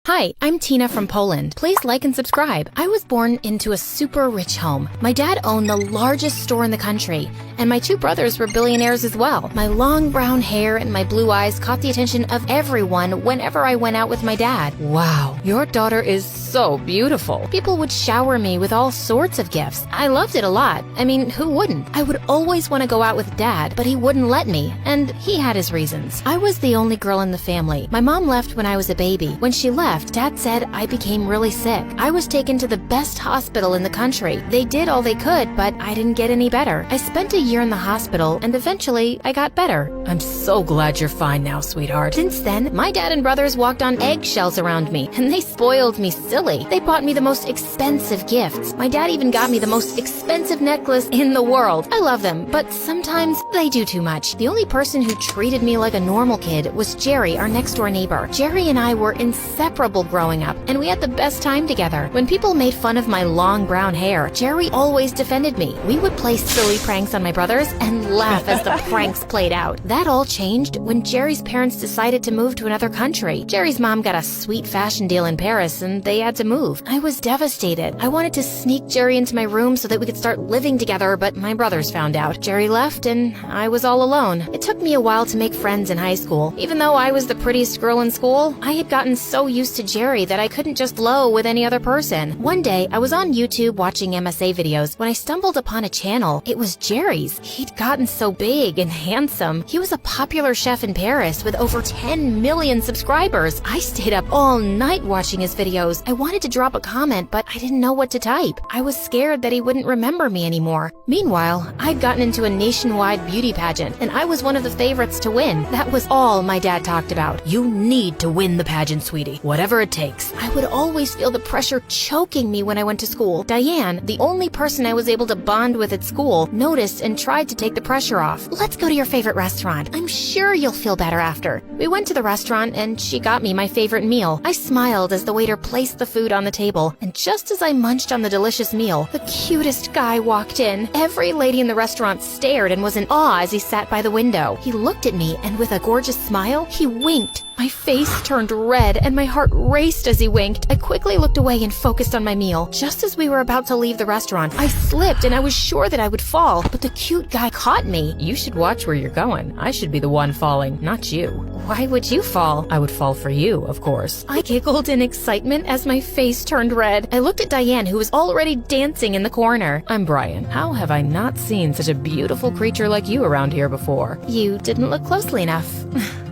Hi, I'm Tina from Poland. Please like and subscribe. I was born into a super rich home. My dad owned the largest store in the country, and my two brothers were billionaires as well. My long brown hair and my blue eyes caught the attention of everyone whenever I went out with my dad. Wow, your daughter is so beautiful. People would shower me with all sorts of gifts. I loved it a lot. I mean, who wouldn't? I would always want to go out with Dad, but he wouldn't let me, and he had his reasons. I was the only girl in the family. My mom left when I was a baby. When she left, Dad said I became really sick. I was taken to the best hospital in the country. They did all they could, but I didn't get any better. I spent a year in the hospital, and eventually I got better. I'm so glad you're fine now, sweetheart. Since then, my dad and brothers walked on eggshells around me, and they spoiled me silly. They bought me the most expensive gifts. My dad even got me the most expensive necklace in the world. I love them, but sometimes they do too much. The only person who treated me like a normal kid was Jerry, our next door neighbor. Jerry and I were inseparable growing up, and we had the best time together. When people made fun of my long brown hair, Jerry always defended me. We would play silly pranks on my brothers and laugh as the pranks played out. That all changed when Jerry's parents decided to move to another country. Jerry's mom got a sweet fashion deal in Paris, and they had to move. I was devastated. I wanted to sneak Jerry into my room so that we could start living together, but my brothers found out. Jerry left, and I was all alone. It took me a while to make friends in high school. Even though I was the prettiest girl in school, I had gotten so used to Jerry that I couldn't just flow with any other person. One day, I was on YouTube watching MSA videos when I stumbled upon a channel. It was Jerry's. He'd gotten so big and handsome. He was a popular chef in Paris with over 10 million subscribers. I stayed up all night watching his videos. I wanted to drop a comment, but I didn't know what to type. I was scared that he wouldn't remember me anymore. Meanwhile, I'd gotten into a nationwide beauty pageant, and I was one of the favorites to win. That was all my dad talked about. You need to win the pageant, sweetie. Whatever it takes. I would always feel the pressure choking me when I went to school. Diane, the only person I was able to bond with at school, noticed and tried to take the pressure off. Let's go to your favorite restaurant. I'm sure you'll feel better after. We went to the restaurant and she got me my favorite meal. I smiled as the waiter placed the food on the table, and just as I munched on the delicious meal, the cutest guy walked in. Every lady in the restaurant stared and was in awe as he sat by the window. He looked at me, and with a gorgeous smile, he winked. My face turned red and my heart raced as he winked. I quickly looked away and focused on my meal. Just as we were about to leave the restaurant, I slipped and I was sure that I would fall, but the cute guy caught me. You should watch where you're going. I should be the one falling, not you. Why would you fall? I would fall for you, of course. I giggled in excitement as my face turned red. I looked at Diane, who was already dancing in the corner. I'm Brian. How have I not seen such a beautiful creature like you around here before? You didn't look closely enough.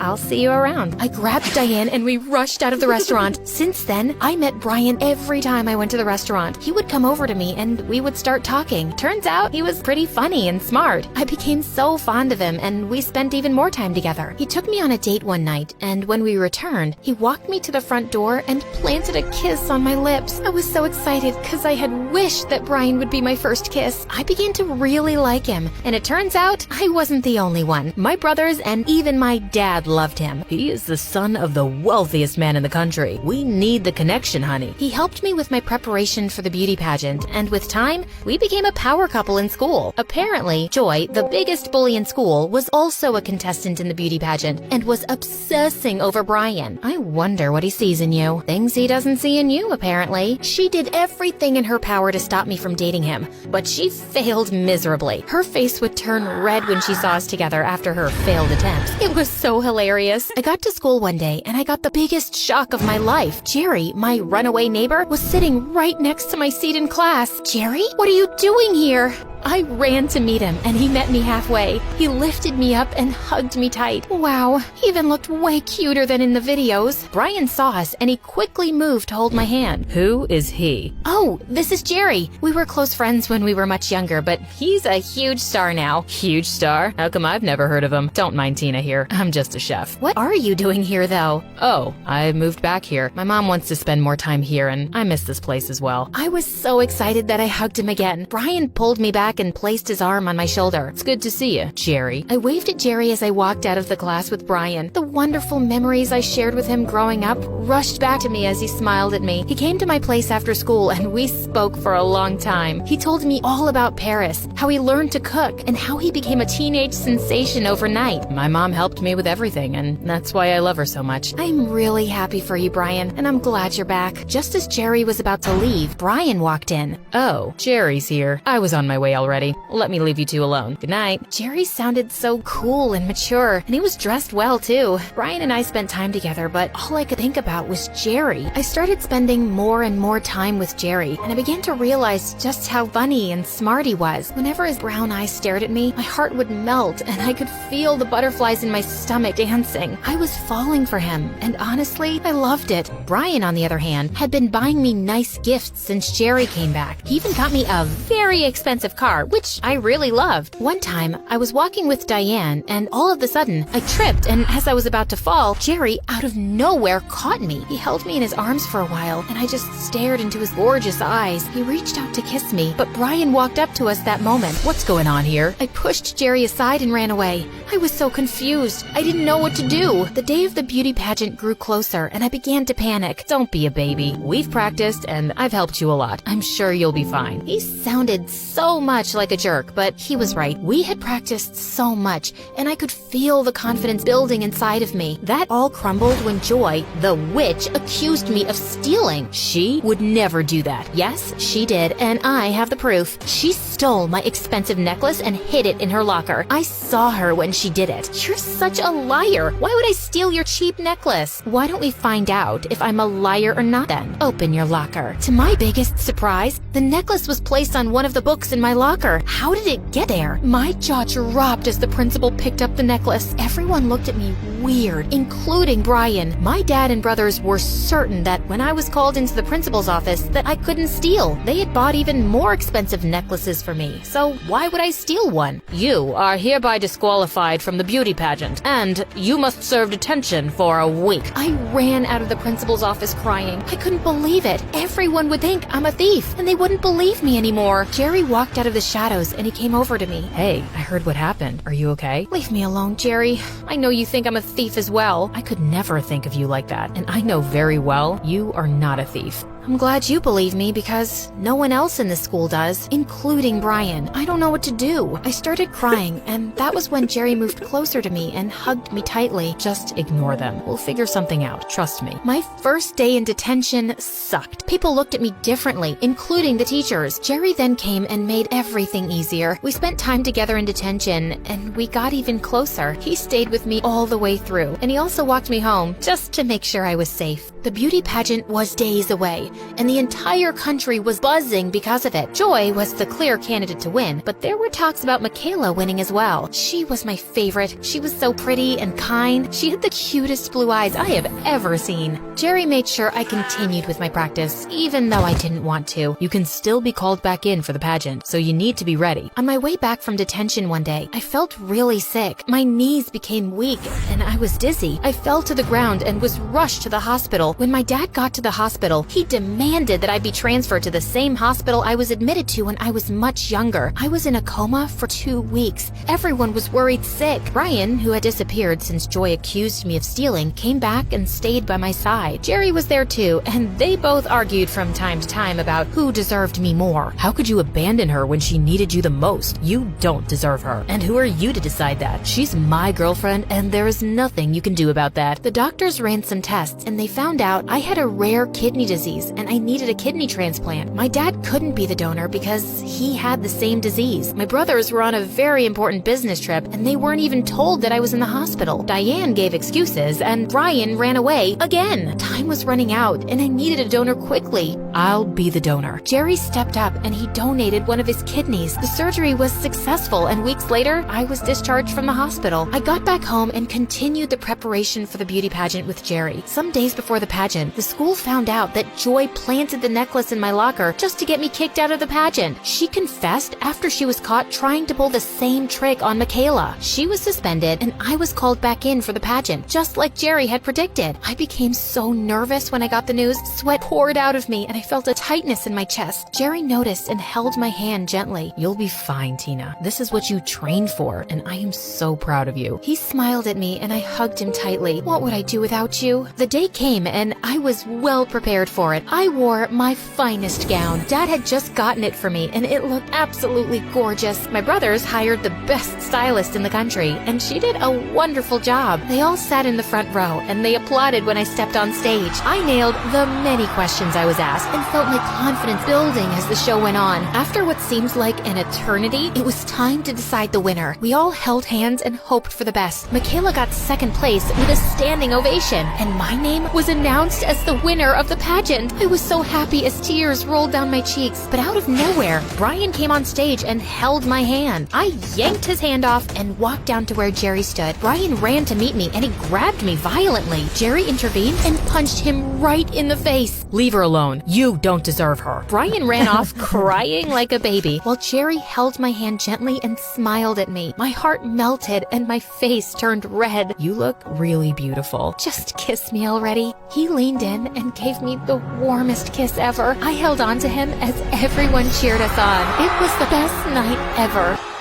I'll see you around. I grabbed Diane and we rushed out of the restaurant. Since then, I met Brian every time I went to the restaurant. He would come over to me and we would start talking. Turns out he was pretty funny and smart. I became so fond of him and we spent even more time together. He took me on a date one night, and when we returned, he walked me to the front door and planted a kiss on my lips. I was so excited because I had wished that Brian would be my first kiss. I began to really like him, and it turns out I wasn't the only one. My brothers and even my dad loved him. He is the son of the wealthiest man in the country. We need the connection, honey. He helped me with my preparation for the beauty pageant, and with time, we became a power couple in school. Apparently, Joy, the biggest bully in school, was also a contestant in the beauty pageant and was obsessing over Brian. I wonder what he sees in you. Things he doesn't see in you, apparently. She did everything in her power to stop me from dating him, but she failed miserably. Her face would turn red when she saw us together after her failed attempts. It was so hilarious. I got to school one day and I got the biggest shock of my life. Jerry, my runaway neighbor, was sitting right next to my seat in class. Jerry, what are you doing here? I ran to meet him, and he met me halfway. He lifted me up and hugged me tight. Wow, he even looked way cuter than in the videos. Brian saw us, and he quickly moved to hold my hand. Who is he? Oh, this is Jerry. We were close friends when we were much younger, but he's a huge star now. Huge star? How come I've never heard of him? Don't mind Tina here. I'm just a chef. What are you doing here, though? Oh, I moved back here. My mom wants to spend more time here, and I miss this place as well. I was so excited that I hugged him again. Brian pulled me back back and placed his arm on my shoulder. It's good to see you, Jerry. I waved at Jerry as I walked out of the class with Brian. The wonderful memories I shared with him growing up rushed back to me as he smiled at me. He came to my place after school and we spoke for a long time. He told me all about Paris, how he learned to cook, and how he became a teenage sensation overnight. My mom helped me with everything, and that's why I love her so much. I'm really happy for you, Brian, and I'm glad you're back. Just as Jerry was about to leave, Brian walked in. Oh, Jerry's here. I was on my way already. Let me leave you two alone. Good night. Jerry sounded so cool and mature, and he was dressed well too. Brian and I spent time together, but all I could think about was Jerry. I started spending more and more time with Jerry, and I began to realize just how funny and smart he was. Whenever his brown eyes stared at me, my heart would melt, and I could feel the butterflies in my stomach dancing. I was falling for him, and honestly, I loved it. Brian, on the other hand, had been buying me nice gifts since Jerry came back. He even got me a very expensive car, which I really loved. One time, I was walking with Diane, and all of a sudden, I tripped, and as I was about to fall, Jerry, out of nowhere, caught me. He held me in his arms for a while, and I just stared into his gorgeous eyes. He reached out to kiss me, but Brian walked up to us that moment. What's going on here? I pushed Jerry aside and ran away. I was so confused. I didn't know what to do. The day of the beauty pageant grew closer, and I began to panic. Don't be a baby. We've practiced, and I've helped you a lot. I'm sure you'll be fine. He sounded so much like a jerk, but he was right. We had practiced so much, and I could feel the confidence building inside of me. That all crumbled when Joy, the witch, accused me of stealing. She would never do that. Yes, she did, and I have the proof. She stole my expensive necklace and hid it in her locker. I saw her when she did it. You're such a liar. Why would I steal your cheap necklace? Why don't we find out if I'm a liar or not then? Open your locker. To my biggest surprise, the necklace was placed on one of the books in my locker. How did it get there? My jaw dropped as the principal picked up the necklace. Everyone looked at me weird, including Brian. My dad and brothers were certain that when I was called into the principal's office that I couldn't steal. They had bought even more expensive necklaces for me, so why would I steal one? You are hereby disqualified from the beauty pageant, and you must serve detention for a week. I ran out of the principal's office crying. I couldn't believe it. Everyone would think I'm a thief, and they wouldn't believe me anymore. Jerry walked out of the shadows, and he came over to me. Hey, I heard what happened. Are you okay? Leave me alone, Jerry. I know you think I'm a thief as well. I could never think of you like that, and I know very well you are not a thief. I'm glad you believe me because no one else in the school does, including Brian. I don't know what to do. I started crying, and that was when Jerry moved closer to me and hugged me tightly. Just ignore them. We'll figure something out. Trust me. My first day in detention sucked. People looked at me differently, including the teachers. Jerry then came and made everything easier. We spent time together in detention, and we got even closer. He stayed with me all the way through, and he also walked me home just to make sure I was safe. The beauty pageant was days away, and the entire country was buzzing because of it. Joy was the clear candidate to win, but there were talks about Michaela winning as well. She was my favorite. She was so pretty and kind. She had the cutest blue eyes I have ever seen. Jerry made sure I continued with my practice, even though I didn't want to. You can still be called back in for the pageant, so you need to be ready. On my way back from detention one day, I felt really sick. My knees became weak, and I was dizzy. I fell to the ground and was rushed to the hospital. When my dad got to the hospital, he demanded that I be transferred to the same hospital I was admitted to when I was much younger. I was in a coma for 2 weeks. Everyone was worried sick. Brian, who had disappeared since Joy accused me of stealing, came back and stayed by my side. Jerry was there too, and they both argued from time to time about who deserved me more. How could you abandon her when she needed you the most? You don't deserve her. And who are you to decide that? She's my girlfriend, and there is nothing you can do about that. The doctors ran some tests, and they found out I had a rare kidney disease, and I needed a kidney transplant. My dad couldn't be the donor because he had the same disease. My brothers were on a very important business trip, and they weren't even told that I was in the hospital. Diane gave excuses, and Brian ran away again. Time was running out, and I needed a donor quickly. I'll be the donor. Jerry stepped up, and he donated one of his kidneys. The surgery was successful, and weeks later, I was discharged from the hospital. I got back home and continued the preparation for the beauty pageant with Jerry. Some days before the pageant, the school found out that Joy planted the necklace in my locker just to get me kicked out of the pageant. She confessed after she was caught trying to pull the same trick on Michaela. She was suspended and I was called back in for the pageant, just like Jerry had predicted. I became so nervous when I got the news. Sweat poured out of me and I felt a tightness in my chest. Jerry noticed and held my hand gently. You'll be fine, Tina. This is what you trained for, and I am so proud of you. He smiled at me and I hugged him tightly. What would I do without you? The day came and I was well prepared for it. I wore my finest gown. Dad had just gotten it for me and it looked absolutely gorgeous. My brothers hired the best stylist in the country and she did a wonderful job. They all sat in the front row and they applauded when I stepped on stage. I nailed the many questions I was asked and felt my confidence building as the show went on. After what seemed like an eternity, it was time to decide the winner. We all held hands and hoped for the best. Michaela got second place with a standing ovation, and my name was announced as the winner of the pageant. I was so happy as tears rolled down my cheeks, but out of nowhere, Brian came on stage and held my hand. I yanked his hand off and walked down to where Jerry stood. Brian ran to meet me and he grabbed me violently. Jerry intervened and punched him right in the face. Leave her alone. You don't deserve her. Brian ran off crying like a baby, while Jerry held my hand gently and smiled at me. My heart melted and my face turned red. You look really beautiful. Just kiss me already. He leaned in and gave me the warmest kiss ever. I held on to him as everyone cheered us on. It was the best night ever.